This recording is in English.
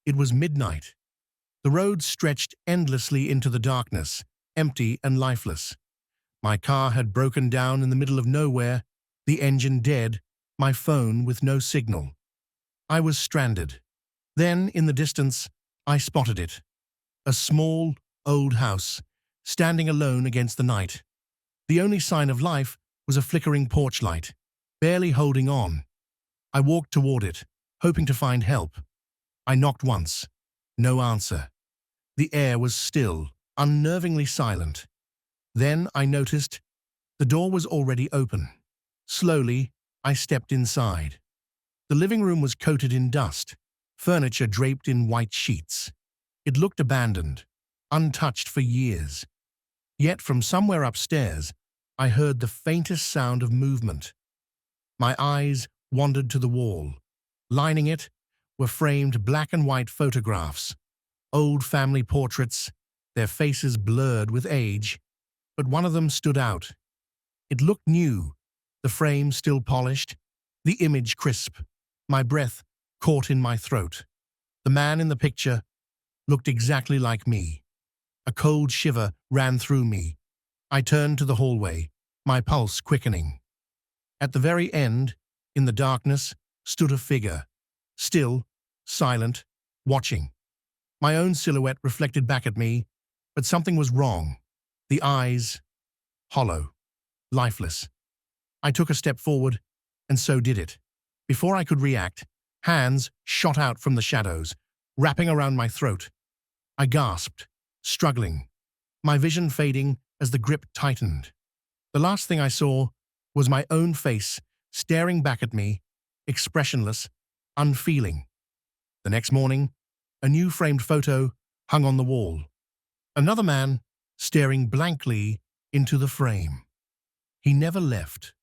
It was midnight. The road stretched endlessly into the darkness, empty and lifeless. My car had broken down in the middle of nowhere, the engine dead, my phone with no signal. I was stranded. Then, in the distance, I spotted it. A small, old house, standing alone against the night. The only sign of life was a flickering porch light, barely holding on. I walked toward it, hoping to find help. I knocked once. No answer. The air was still, unnervingly silent. Then I noticed the door was already open. Slowly, I stepped inside. The living room was coated in dust, furniture draped in white sheets. It looked abandoned, untouched for years. Yet from somewhere upstairs, I heard the faintest sound of movement. My eyes wandered to the wall. Lining it were framed black and white photographs, old family portraits, their faces blurred with age, but one of them stood out. It looked new, the frame still polished, the image crisp, my breath caught in my throat. The man in the picture looked exactly like me. A cold shiver ran through me. I turned to the hallway, my pulse quickening. At the very end, in the darkness, stood a figure, still, silent, watching. My own silhouette reflected back at me, but something was wrong. The eyes, hollow, lifeless. I took a step forward, and so did it. Before I could react, hands shot out from the shadows, wrapping around my throat. I gasped, struggling, my vision fading as the grip tightened. The last thing I saw was my own face staring back at me, expressionless, unfeeling. The next morning, a new framed photo hung on the wall. Another man staring blankly into the frame. He never left.